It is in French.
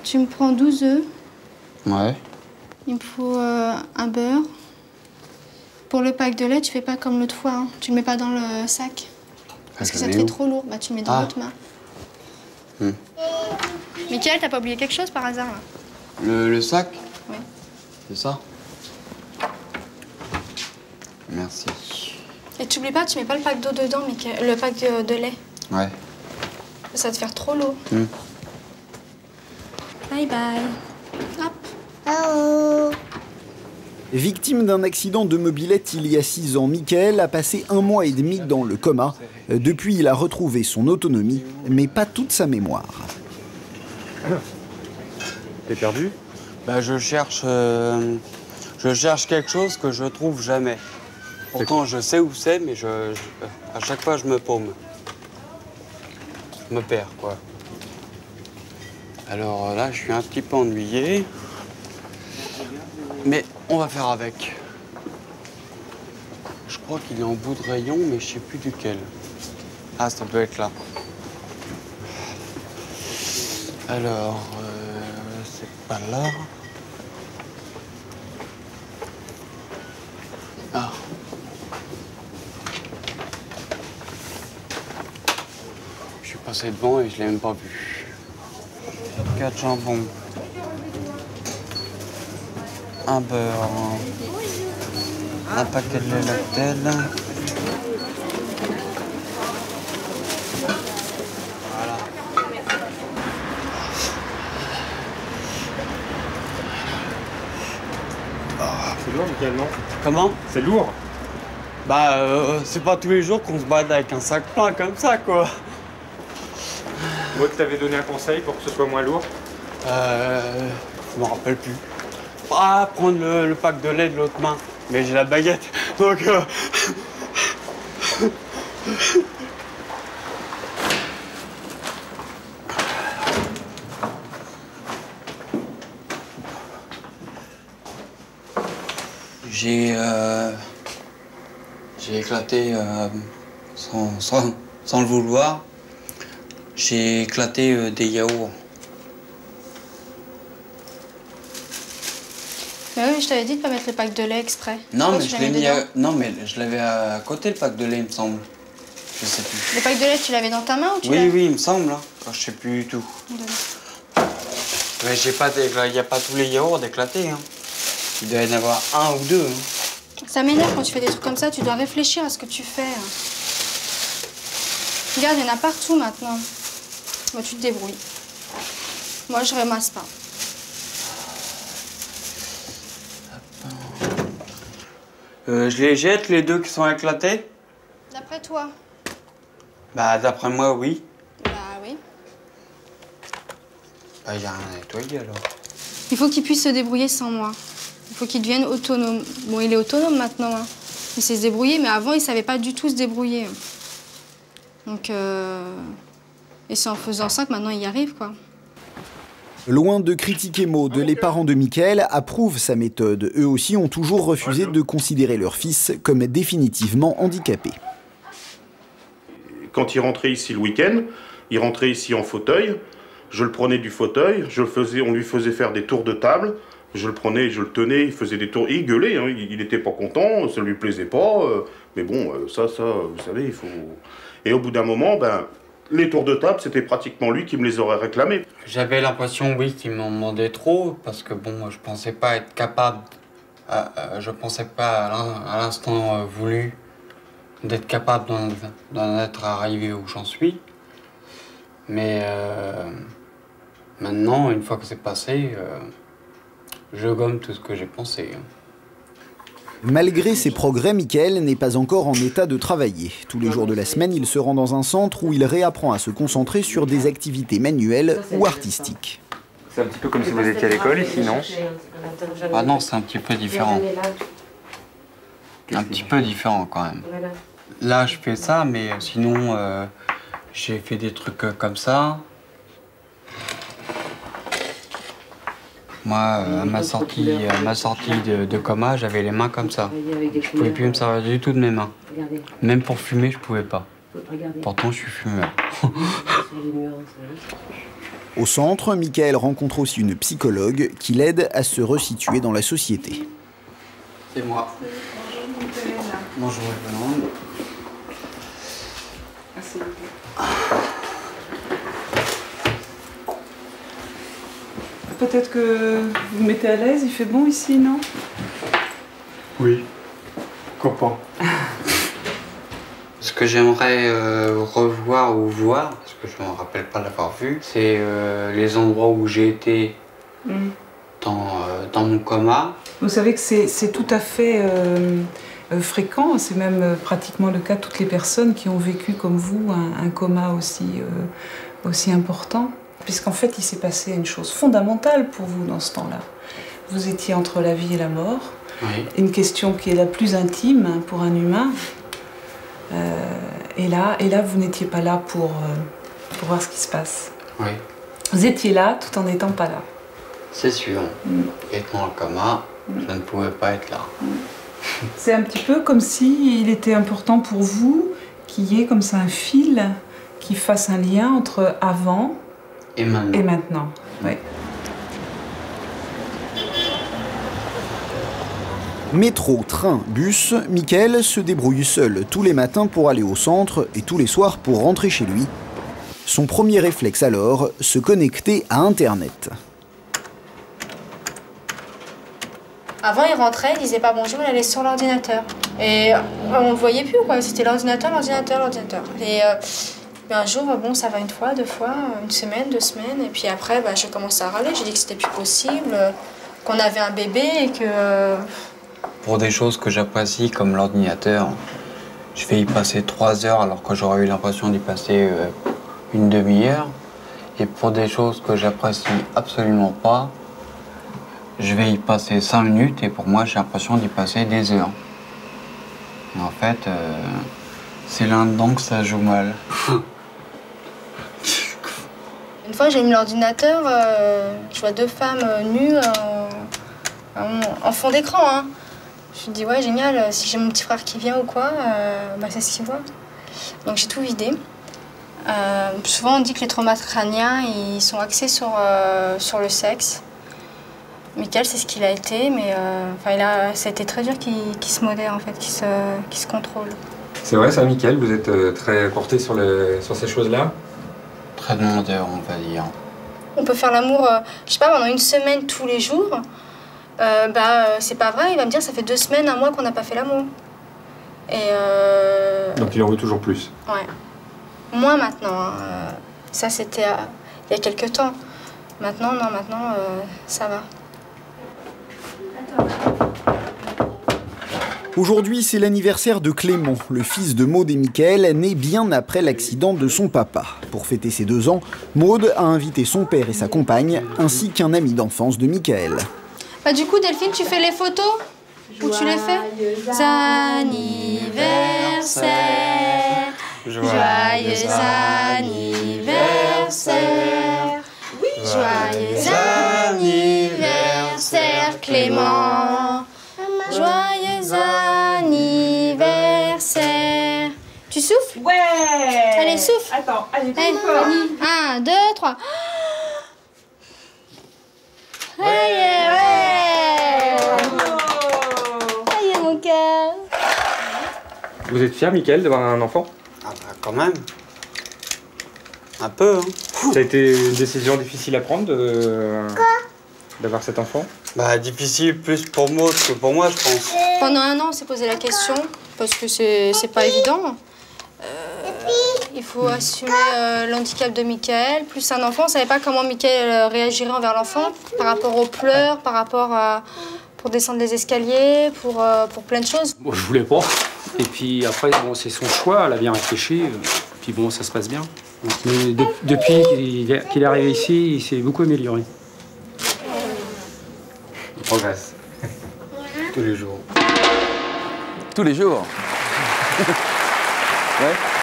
Tu me prends 12 œufs. Ouais. Il me faut un beurre. Pour le pack de lait, tu fais pas comme l'autre fois. Hein. Tu le mets pas dans le sac. Parce que ça te fait trop lourd. Bah, tu le mets dans l'autre main. Mickaël, t'as pas oublié quelque chose par hasard là? Le sac? Oui. C'est ça? Merci. Et tu oublies pas, tu mets pas le pack d'eau dedans, le pack de lait. Ouais. Ça va te faire trop lourd. Bye bye. Hop. Oh. Victime d'un accident de mobilette il y a 6 ans, Mickaël a passé 1 mois et demi dans le coma. Depuis, il a retrouvé son autonomie, mais pas toute sa mémoire. T'es perdu? Bah, je cherche quelque chose que je trouve jamais. Pourtant, je sais où c'est, mais à chaque fois, je me paume. Je me perds, quoi. Alors là, je suis un petit peu ennuyé. Mais on va faire avec. Je crois qu'il est en bout de rayon, mais je sais plus duquel. Ah, ça peut être là. Alors, c'est pas là. Ah. Je suis passé devant et je l'ai même pas vu. 4 jambons. Un beurre. Un paquet de lait Lactel. Voilà. C'est lourd, Mickaël, non? Comment? C'est lourd. Bah, c'est pas tous les jours qu'on se balade avec un sac plein comme ça, quoi. Moi, tu t'avais donné un conseil pour que ce soit moins lourd. Je me rappelle plus. Ah, prendre le pack de lait de l'autre main. Mais j'ai la baguette, donc... J'ai éclaté, sans le vouloir, j'ai éclaté des yaourts. Mais oui, je t'avais dit de pas mettre le pack de lait exprès. Non, mais je l'ai mis non, mais je l'avais à côté, le pack de lait, il me semble. Je sais plus. Le pack de lait, tu l'avais dans ta main ou tu l'avais... Oui, il me semble. Hein. Oh, je sais plus du tout. Mais il n'y a pas tous les yaourts d'éclater. Hein. Il doit y en avoir 1 ou 2. Hein. Ça m'énerve quand tu fais des trucs comme ça. Tu dois réfléchir à ce que tu fais. Hein. Regarde, il y en a partout maintenant. Moi, tu te débrouilles. Moi, je ramasse pas. Je les jette, les 2 qui sont éclatés? D'après toi? Bah, d'après moi, oui. Bah oui. Bah, il n'y a rien à nettoyer, alors. Il faut qu'il puisse se débrouiller sans moi. Il faut qu'il devienne autonome. Bon, il est autonome maintenant. Hein. Il sait se débrouiller, mais avant, il savait pas du tout se débrouiller. Donc, et c'est en faisant ça que maintenant, il y arrive, quoi. Loin de critiquer Maud, les parents de Mickaël approuvent sa méthode. Eux aussi ont toujours refusé de considérer leur fils comme définitivement handicapé. Quand il rentrait ici le week-end, il rentrait ici en fauteuil. Je le prenais du fauteuil, on lui faisait faire des tours de table. Je le prenais, je le tenais, il faisait des tours. Et il gueulait, hein, il n'était pas content, ça lui plaisait pas. Mais bon, ça, vous savez, il faut... Et au bout d'un moment, ben... Les tours de table, c'était pratiquement lui qui me les aurait réclamés. J'avais l'impression, oui, qu'il m'en demandait trop, parce que bon, je pensais pas être capable, je pensais pas à l'instant voulu d'être capable d'en être arrivé où j'en suis. Mais maintenant, une fois que c'est passé, je gomme tout ce que j'ai pensé. Malgré ses progrès, Mickaël n'est pas encore en état de travailler. Tous les jours de la semaine, il se rend dans un centre où il réapprend à se concentrer sur des activités manuelles ou artistiques. C'est un petit peu comme si vous étiez à l'école ici, non? Ah non, c'est un petit peu différent. Un petit peu différent quand même. Là, je fais ça, mais sinon, j'ai fait des trucs comme ça. Moi, à ma sortie de coma, j'avais les mains comme ça. Je pouvais plus me servir du tout de mes mains. Même pour fumer, je pouvais pas. Pourtant, je suis fumeur. Au centre, Michael rencontre aussi une psychologue qui l'aide à se resituer dans la société. C'est moi. Bonjour, Yolande. Peut-être que vous vous mettez à l'aise, il fait bon ici, non? Oui. Pourquoi pas? Ce que j'aimerais revoir ou voir, parce que je ne me rappelle pas l'avoir vu, c'est les endroits où j'ai été dans mon coma. Vous savez que c'est tout à fait fréquent, c'est même pratiquement le cas de toutes les personnes qui ont vécu comme vous un coma aussi important. Puisqu'en fait, il s'est passé une chose fondamentale pour vous dans ce temps-là. Vous étiez entre la vie et la mort. Oui. Une question qui est la plus intime pour un humain. Et là, vous n'étiez pas là pour voir ce qui se passe. Oui. Vous étiez là tout en n'étant pas là. C'est sûr. Être dans le coma, je ne pouvais pas être là. C'est un petit peu comme si il était important pour vous qu'il y ait comme ça un fil qui fasse un lien entre avant et maintenant. Oui. Métro, train, bus, Michael se débrouille seul tous les matins pour aller au centre et tous les soirs pour rentrer chez lui. Son premier réflexe alors, se connecter à Internet. Avant, il rentrait, il disait pas bonjour, il allait sur l'ordinateur. Et on le voyait plus, quoi. C'était l'ordinateur. Et un jour, bon, ça va une fois, 2 fois, une semaine, 2 semaines. Et puis après, j'ai commencé à râler. J'ai dit que c'était plus possible, qu'on avait un bébé et que... Pour des choses que j'apprécie comme l'ordinateur, je vais y passer 3 heures alors que j'aurais eu l'impression d'y passer une demi-heure. Et pour des choses que j'apprécie absolument pas, je vais y passer 5 minutes et pour moi, j'ai l'impression d'y passer des heures. Et en fait, c'est là-dedans que ça joue mal. Une fois, j'ai mis l'ordinateur, je vois 2 femmes nues en fond d'écran. Hein. Je me suis dit, ouais, génial, si j'ai mon petit frère qui vient ou quoi, c'est ce qu'il voit. Donc j'ai tout vidé. Souvent, on dit que les traumas crâniens, ils sont axés sur le sexe. Michael, c'est ce qu'il a été, mais ça a été très dur qu'il se modère, en fait, qu'il se contrôle. C'est vrai ça, Michael, vous êtes très porté sur ces choses-là? Très demandeur, on va dire. On peut faire l'amour, je sais pas, pendant 1 semaine tous les jours. C'est pas vrai, il va me dire ça fait 2 semaines, 1 mois qu'on n'a pas fait l'amour. Donc il en veut toujours plus? Ouais. Moins maintenant. Hein. Ça c'était il y a quelques temps. Maintenant, non, ça va. Aujourd'hui, c'est l'anniversaire de Clément, le fils de Maud et Michael, né bien après l'accident de son papa. Pour fêter ses 2 ans, Maud a invité son père et sa compagne, ainsi qu'un ami d'enfance de Michael. Du coup, Delphine, tu fais les photos? Ou tu les fais? Anniversaire, joyeux anniversaire, oui. Joyeux anniversaire, Clément. Joyeux anniversaire. Tu souffles? Ouais. Allez, souffle. Attends, allez, Allez, 1, 2, 3. Ouais. Aïe, mon cœur. Vous êtes fier, Michael, d'avoir un enfant? Ah quand même. Un peu, hein. Ça a été une décision difficile à prendre d'avoir cet enfant? Difficile plus pour Maud que pour moi, je pense. Pendant 1 an, on s'est posé la question, parce que c'est pas évident. Il faut assumer l'handicap de Michael, plus un enfant. On ne savait pas comment Michael réagirait envers l'enfant, par rapport aux pleurs, par rapport à... pour descendre les escaliers, pour plein de choses. Bon, je voulais pas. Et puis après, bon, c'est son choix, elle a bien réfléchi. Puis bon, ça se passe bien. Mais depuis qu'il est arrivé ici, il s'est beaucoup amélioré. On progresse. Tous les jours. Tous les jours. Ouais.